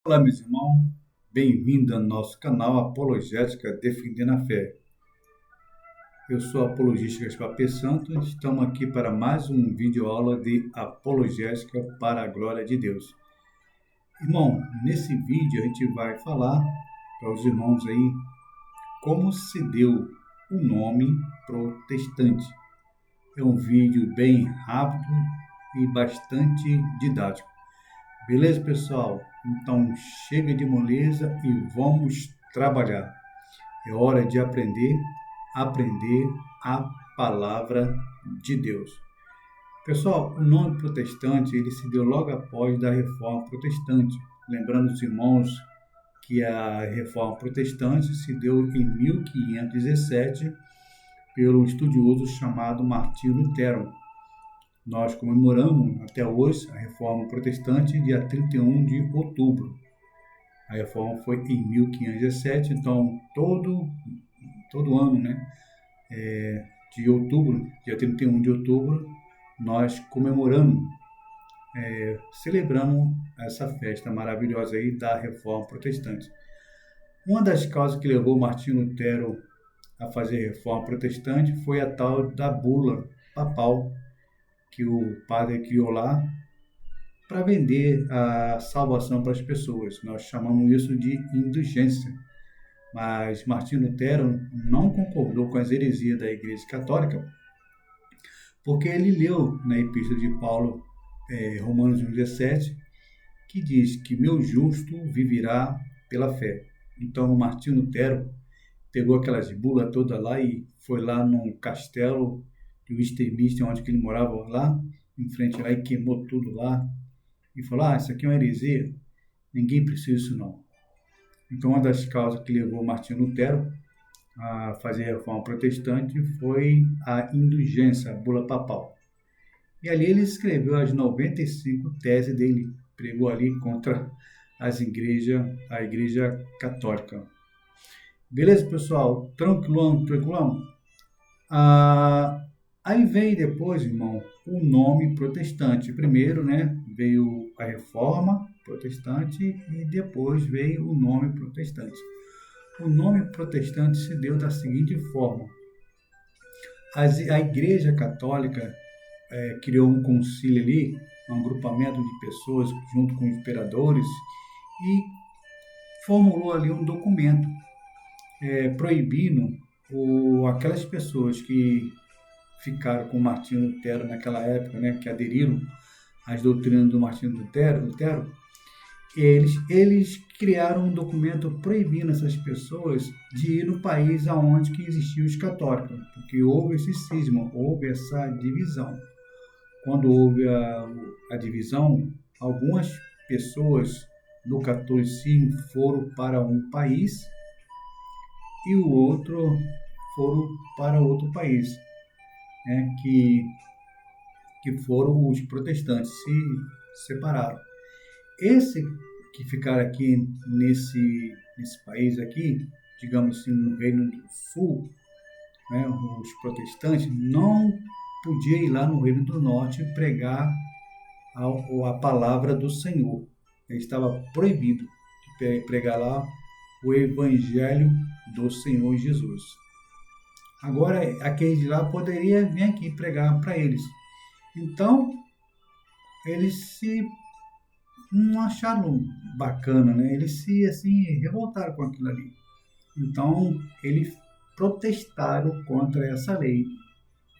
Olá, meus irmãos, bem-vindo ao nosso canal Apologética Defendendo a Fé. Eu sou o apologista Gaspar P. Santos, estamos aqui para mais um vídeo aula de apologética para a glória de Deus. Irmão, nesse vídeo a gente vai falar para os irmãos aí como se deu o nome protestante. É um vídeo bem rápido e bastante didático. Beleza, pessoal? Então chega de moleza e vamos trabalhar. É hora de aprender a palavra de Deus. Pessoal, o nome protestante ele se deu logo após da Reforma Protestante. Lembrando os irmãos que a Reforma Protestante se deu em 1517 pelo estudioso chamado Martinho Lutero. Nós comemoramos até hoje a Reforma Protestante, dia 31 de outubro. A Reforma foi em 1517, então todo ano, né, de outubro, dia 31 de outubro, nós comemoramos, celebramos essa festa maravilhosa aí da Reforma Protestante. Uma das causas que levou Martinho Lutero a fazer a Reforma Protestante foi a tal da bula papal, que o padre criou lá para vender a salvação para as pessoas. Nós chamamos isso de indulgência. Mas Martinho Lutero não concordou com as heresias da Igreja Católica, porque ele leu na Epístola de Paulo, Romanos 1,17, que diz que meu justo viverá pela fé. Então Martinho Lutero pegou aquelas bulas todas lá e foi lá num castelo de Westminster, onde ele morava lá, em frente lá, e queimou tudo lá, e falou, isso aqui é uma heresia, ninguém precisa disso não. Então, uma das causas que levou Martinho Lutero a fazer a Reforma Protestante foi a indulgência, a bula papal. E ali ele escreveu as 95 teses dele, pregou ali contra a Igreja Católica. Beleza, pessoal? Tranquilão? Aí veio depois, irmão, o nome protestante. Primeiro, né, veio a Reforma Protestante e depois veio o nome protestante. O nome protestante se deu da seguinte forma. A Igreja Católica criou um concílio ali, um agrupamento de pessoas junto com os imperadores e formulou ali um documento proibindo aquelas pessoas que ficaram com Martinho Lutero naquela época, né, que aderiram às doutrinas do Martinho Lutero, eles criaram um documento proibindo essas pessoas de ir no país aonde que existiam os católicos, porque houve esse cisma, houve essa divisão. Quando houve a divisão, algumas pessoas do catolicismo foram para um país e o outro foram para outro país, né, que foram os protestantes, se separaram. Esse que ficaram aqui nesse país aqui, digamos assim, no Reino do Sul, né, os protestantes, não podiam ir lá no Reino do Norte pregar a palavra do Senhor. Ele estava proibido de pregar lá o Evangelho do Senhor Jesus. Agora, aqueles de lá poderiam vir aqui pregar para eles. Então, eles não acharam bacana, né? Eles revoltaram com aquilo ali. Então, eles protestaram contra essa lei.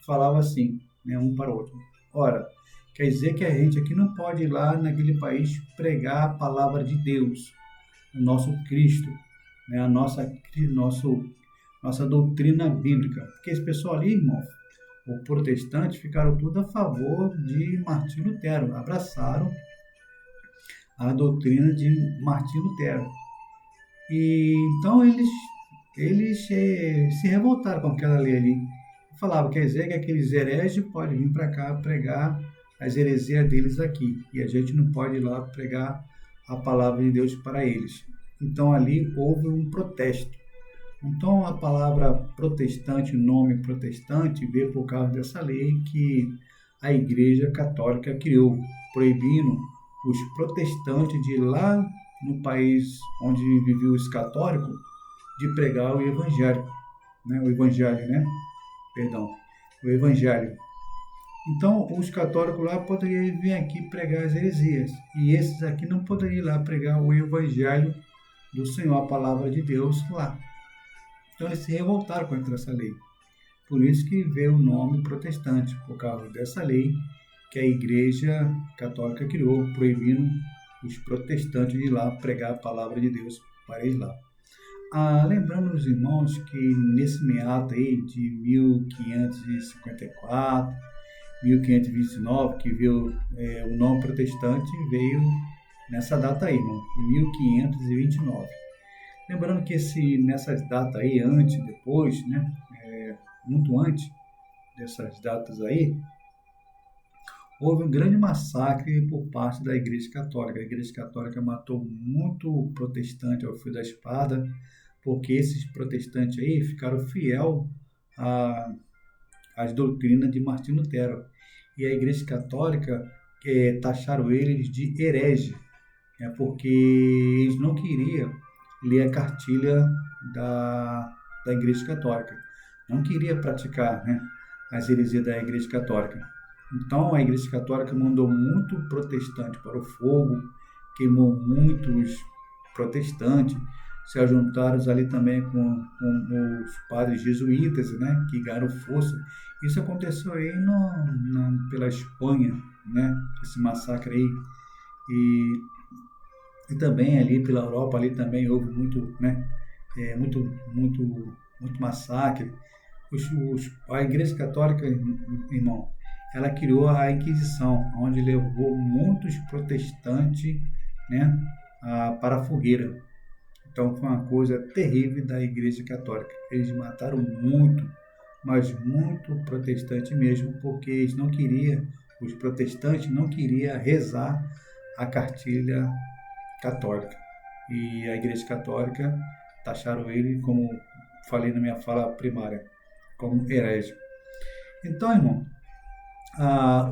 Falava assim, né, um para o outro. Ora, quer dizer que a gente aqui não pode ir lá naquele país pregar a palavra de Deus, o nosso Cristo, né, a nossa doutrina bíblica. Porque esse pessoal ali, irmão, o protestante, ficaram tudo a favor de Martinho Lutero, abraçaram a doutrina de Martinho Lutero. E então eles se revoltaram com aquela lei ali. Falavam, quer dizer que aqueles hereges podem vir para cá pregar as heresias deles aqui, e a gente não pode ir lá pregar a palavra de Deus para eles. Então ali houve um protesto. Então, a palavra protestante, o nome protestante, veio por causa dessa lei que a Igreja Católica criou, proibindo os protestantes de ir lá no país onde vivia os católicos, de pregar o evangelho, né? O evangelho, né? Perdão, o evangelho. Então, os católicos lá poderiam vir aqui pregar as heresias, e esses aqui não poderiam ir lá pregar o evangelho do Senhor, a palavra de Deus lá. Então, eles se revoltaram contra essa lei. Por isso que veio o nome protestante, por causa dessa lei que a Igreja Católica criou, proibindo os protestantes de ir lá pregar a palavra de Deus para eles lá. Lembrando os irmãos que nesse meato aí de 1554, 1529, que veio o nome protestante, veio nessa data aí, irmão, 1529. Lembrando que nessas datas aí, antes, depois, né, muito antes dessas datas aí, houve um grande massacre por parte da Igreja Católica. A Igreja Católica matou muito protestante ao fio da espada, porque esses protestantes aí ficaram fiel às doutrinas de Martinho Lutero. E a Igreja Católica taxaram eles de herege, porque eles não queriam ler a cartilha da Igreja Católica. Não queria praticar, né, as heresias da Igreja Católica. Então, a Igreja Católica mandou muito protestante para o fogo, queimou muitos protestantes, se ajuntaram ali também com os padres jesuítas, né, que ganharam força. Isso aconteceu aí pela Espanha, né, esse massacre aí. E também ali pela Europa, ali também houve muito, né, muito massacre. A Igreja Católica, irmão, ela criou a Inquisição, onde levou muitos protestantes, né, para a fogueira. Então foi uma coisa terrível da Igreja Católica. Eles mataram muito, mas muito protestante mesmo, porque eles não queriam, os protestantes não queriam rezar a cartilha católica. E a Igreja Católica taxaram ele, como falei na minha fala primária, como herege. Então, irmão,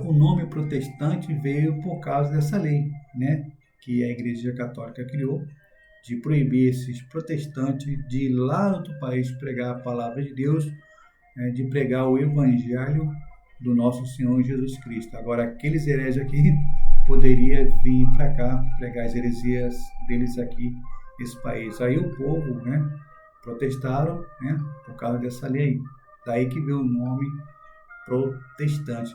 o nome protestante veio por causa dessa lei, né, que a Igreja Católica criou, de proibir esses protestantes de ir lá no outro país pregar a palavra de Deus, de pregar o Evangelho do nosso Senhor Jesus Cristo. Agora, aqueles hereges aqui poderiam vir para cá pregar as heresias deles aqui nesse país. Aí o povo, né, protestaram, né, por causa dessa lei. Daí que veio o nome protestante.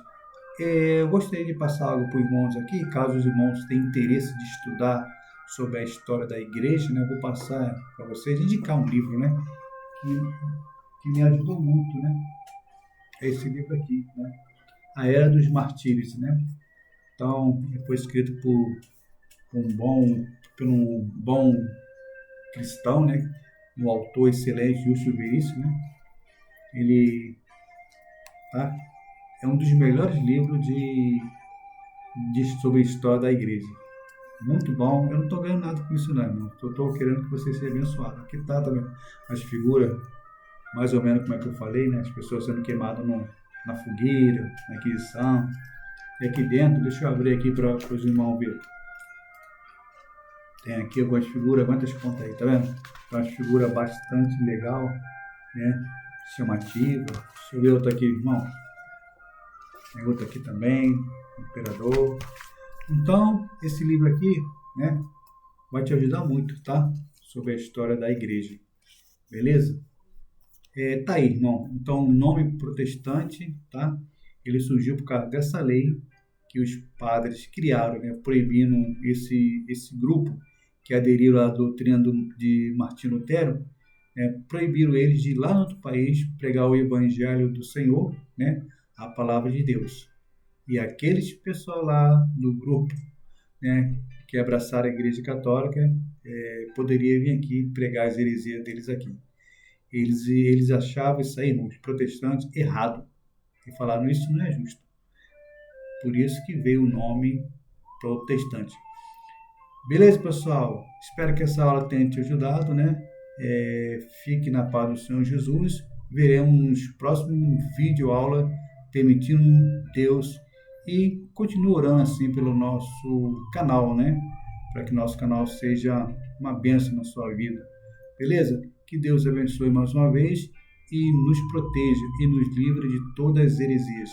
Eu gostaria de passar algo para os irmãos aqui, caso os irmãos tenham interesse de estudar sobre a história da igreja, né? Eu vou passar para vocês, indicar um livro, né, que me ajudou muito, né? É esse livro aqui, né? A Era dos Martírios, né? Então, foi escrito por um bom cristão, né? Um autor excelente, Justo Veríssimo, né? Ele é um dos melhores livros sobre a história da igreja. Muito bom. Eu não estou ganhando nada com isso, não, irmão. Estou querendo que vocês sejam abençoados. Aqui está também as figuras, mais ou menos como é que eu falei, né? As pessoas sendo queimadas na fogueira, na Inquisição. E aqui dentro, deixa eu abrir aqui para os irmãos verem. Tem aqui algumas figuras, quantas contas aí, tá vendo? Tem umas figuras bastante legal, né? Chamativa. Deixa eu ver outra aqui, irmão. Tem outra aqui também, Imperador. Então, esse livro aqui, né, vai te ajudar muito, tá? Sobre a história da igreja. Beleza? Tá aí, irmão. Então, o nome protestante, tá? Ele surgiu por causa dessa lei que os padres criaram, né, proibindo esse grupo que aderiram à doutrina de Martinho Lutero, né, proibiram eles de ir lá no outro país pregar o evangelho do Senhor, né, a palavra de Deus. E aqueles pessoal lá do grupo, né, que abraçaram a Igreja Católica, poderia vir aqui pregar as heresias deles aqui. Eles achavam isso aí, os protestantes, errado. E falaram, isso não é justo. Por isso que veio o nome protestante. Beleza, pessoal? Espero que essa aula tenha te ajudado, né? Fique na paz do Senhor Jesus. Veremos nos próximos vídeo aula, permitindo Deus, e continue orando assim pelo nosso canal, né? para que nosso canal seja uma bênção na sua vida. Beleza? Que Deus abençoe mais uma vez e nos proteja e nos livre de todas as heresias.